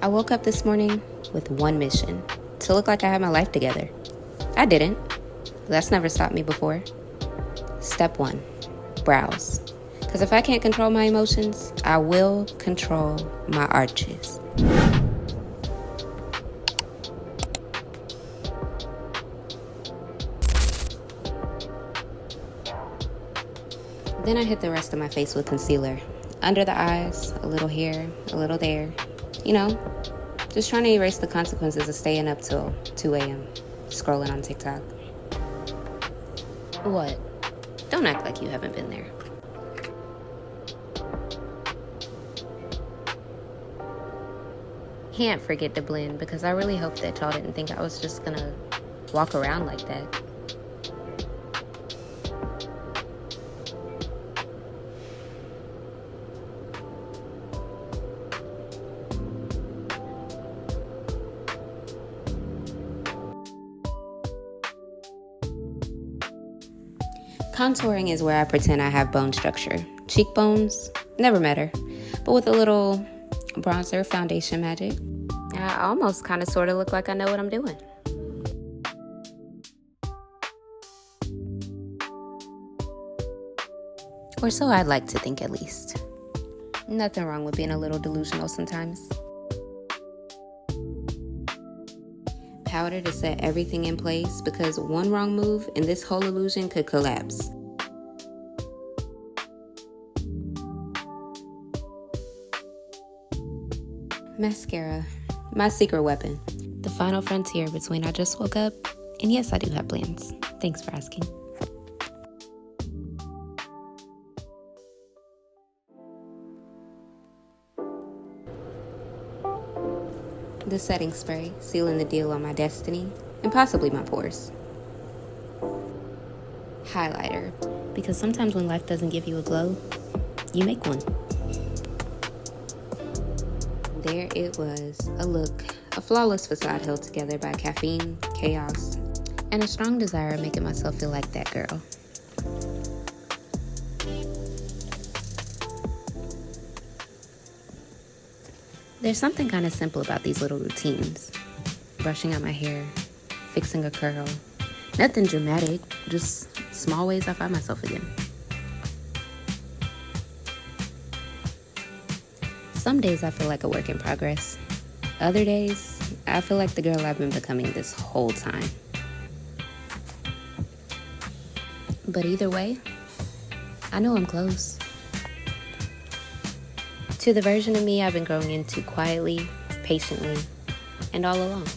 I woke up this morning with one mission, to look like I had my life together. I didn't. That's never stopped me before. Step 1, browse. Because if I can't control my emotions, I will control my arches. Then I hit the rest of my face with concealer. Under the eyes, a little here, a little there. You know, just trying to erase the consequences of staying up till 2 a.m. scrolling on TikTok. What? Don't act like you haven't been there. Can't forget to blend because I really hope that y'all didn't think I was just gonna walk around like that. Contouring is where I pretend I have bone structure. Cheekbones, never met her. But with a little bronzer foundation magic, I almost kind of sort of look like I know what I'm doing. Or so I'd like to think, at least. Nothing wrong with being a little delusional sometimes. Powder to set everything in place because one wrong move and this whole illusion could collapse. Mascara, my secret weapon. The final frontier between I just woke up and yes, I do have plans. Thanks for asking. The setting spray, sealing the deal on my destiny and possibly my pores. Highlighter, because sometimes when life doesn't give you a glow, you make one. There it was, a look, a flawless facade held together by caffeine, chaos, and a strong desire of making myself feel like that girl. There's something kind of simple about these little routines. Brushing out my hair, fixing a curl. Nothing dramatic, just small ways I find myself again. Some days I feel like a work in progress. Other days, I feel like the girl I've been becoming this whole time. But either way, I know I'm close. To the version of me I've been growing into quietly, patiently, and all along.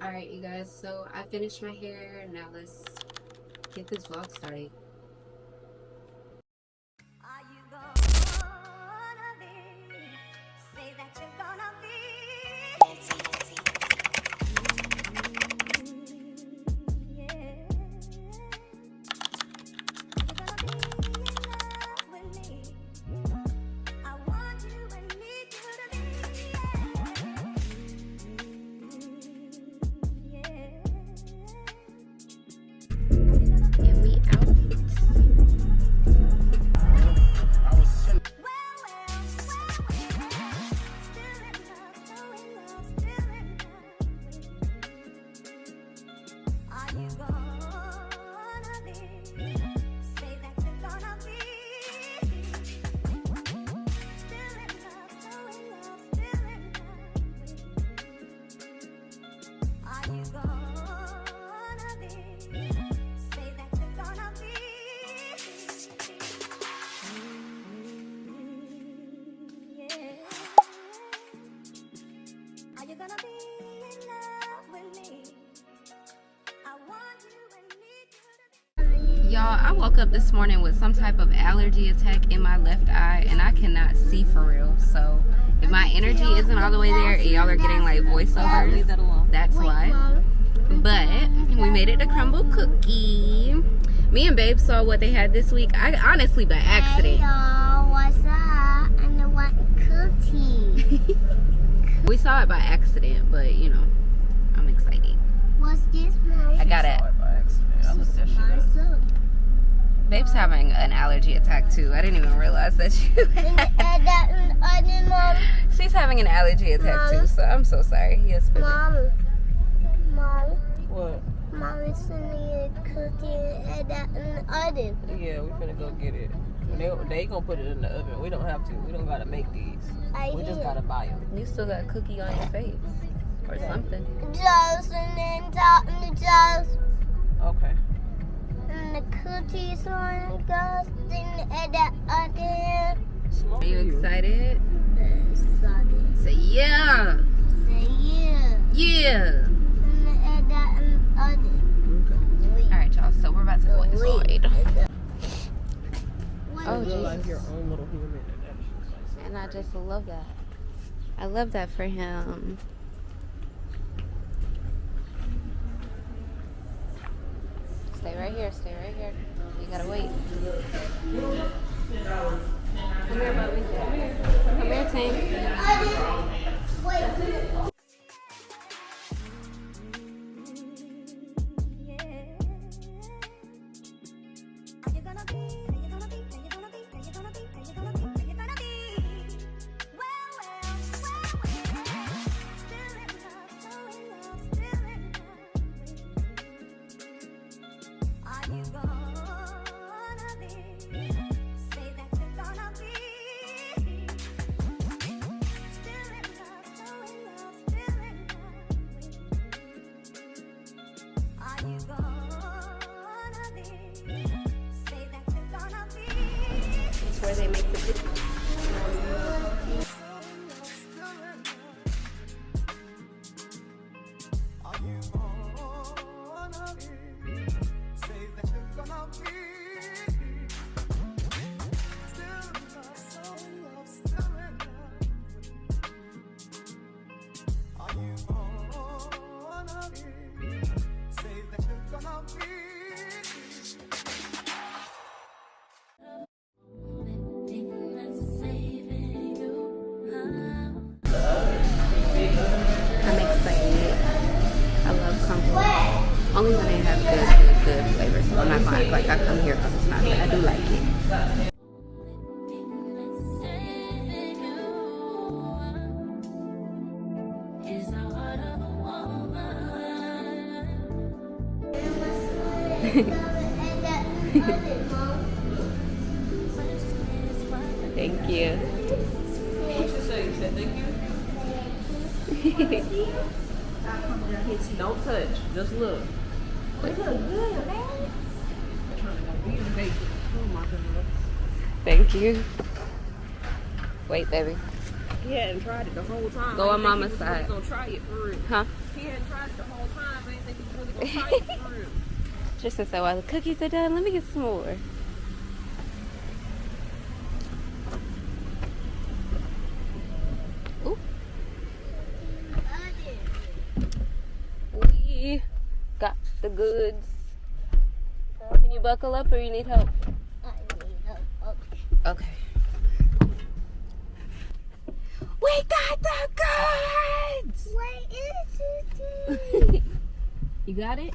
Alright, you guys, so I finished my hair. Now let's get this vlog started. Are you gonna be? Say that you're gonna be. Yeah. You're gonna be in love with me. I want you and need you to be. And we out. Y'all, I woke up this morning with some type of allergy attack in my left eye, and I cannot see for real. So if my energy isn't all the way there and y'all are getting like voiceovers, leave that alone. that's why. But we made it to Crumbl Cookie. Me and Babe saw what they had this week. I honestly by accident. Hey y'all, what's up? And I want cookie. We saw it by accident, but you know, I'm excited. What's this, Mom? I got it. I looked that shit up. What's up? Babe's having an allergy attack too. I didn't even realize that you She's having an allergy attack too, so I'm so sorry. Yes, baby. Mom. What? Mom is sending me a cookie and that in the oven. Yeah, we finna go get it. They gonna put it in the oven. We don't have to. We don't gotta make these. We just gotta buy them. You still got cookie on your face or something. Just and then top and the just. Okay. And the cookies on goes in that oven. Are you excited? Excited. Say yeah. Say yeah. Yeah. And that in the oven. Okay. All right, y'all. So we're about to go inside. What Oh, You look Jesus. like your own little human. And that shit's like so And I crazy. just love that. I love that for him. Stay right here. Stay right here. You gotta wait. Come here, Bubby. Come here. Come here, Tank. It's where they make the cookies. I'm excited. I love Crumbl. Only when they have good flavors. So I'm not gonna act like I come here because it's not good. I do like it. Thank you. What you say? You said thank you? Don't touch. Just look. What's so good, man? Oh my goodness. Thank you. Wait, baby. He hadn't tried it the whole time. Go I on didn't think mama's he was side. really gonna try it for real. Huh? He hadn't tried it the whole time. I didn't think he was really gonna try it for real. Just to say while the cookies are done, let me get some more. Ooh. We got the goods. Can you buckle up or you need help? Okay. We got the goods! What is it? You got it?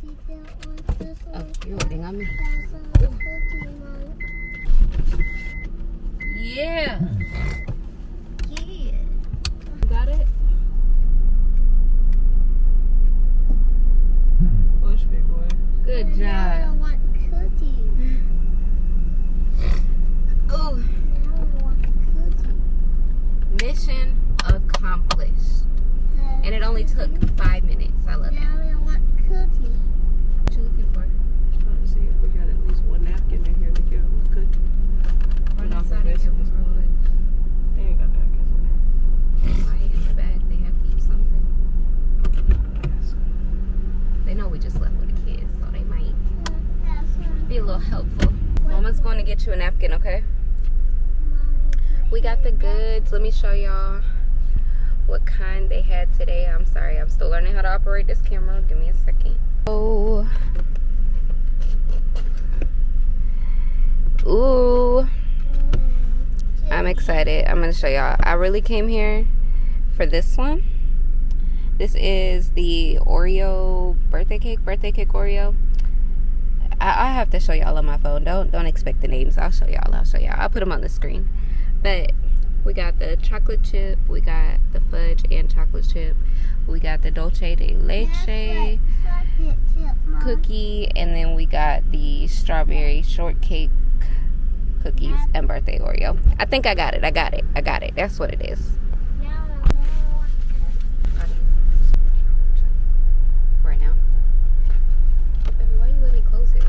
See that one, this Oh, one. you're waiting on me. That's a cookie, Mom. Yeah. Yeah. You got it? Push, big boy. Good Now I job. want cookies. Oh, Now I want cookies. mission accomplished. And it only took 5 minutes. I love it. Now I want cookies. What you looking for? Just trying to see if we got at least one napkin in here to give him a cookie. Right Not for inside of your vegetables. wood. They ain't got napkins in there. Right in the bag. They have to eat something. you a napkin, okay? We got the goods. Let me show y'all what kind they had today. I'm sorry, I'm still learning how to operate this camera. Give me a second. Oh. Ooh. I'm excited. I'm gonna show y'all. I really came here for this one. This is the Oreo birthday cake Oreo. I have to show y'all on my phone. Don't expect the names. I'll show y'all. I'll put them on the screen. But we got the chocolate chip, we got the fudge and chocolate chip, we got the dulce de leche cookie, and then we got the strawberry shortcake cookies and birthday Oreo. I think I got it. That's what it is. Right now? Baby, why you let me close it?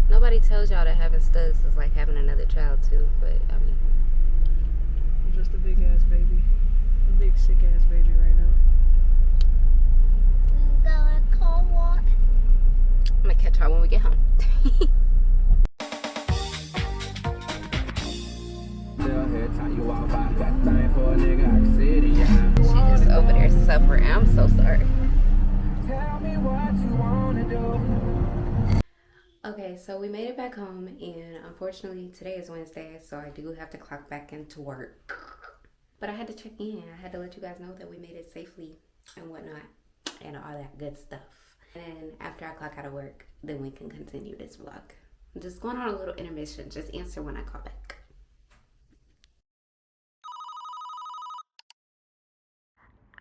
Nobody tells y'all that having studs is like having another child too, but I mean, I'm just a big ass baby. A big sick ass baby right now. I'm gonna catch y'all when we get home. She's just over there suffering. I'm so sorry. Tell me what you wanna do. Okay, so we made it back home, and unfortunately today is Wednesday, so I do have to clock back into work. But I had to check in. I had to let you guys know that we made it safely and whatnot, and all that good stuff. And after I clock out of work, then we can continue this vlog. I'm just going on a little intermission. Just answer when I call back.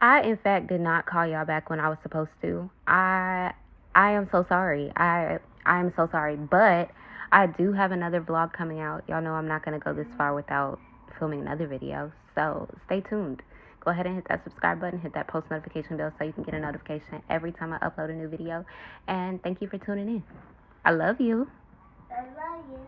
I, in fact, did not call y'all back when I was supposed to. I am so sorry. I am so sorry. But I do have another vlog coming out. Y'all know I'm not going to go this far without filming another video. So stay tuned. Go ahead and hit that subscribe button. Hit that post notification bell so you can get a notification every time I upload a new video. And thank you for tuning in. I love you. I love you.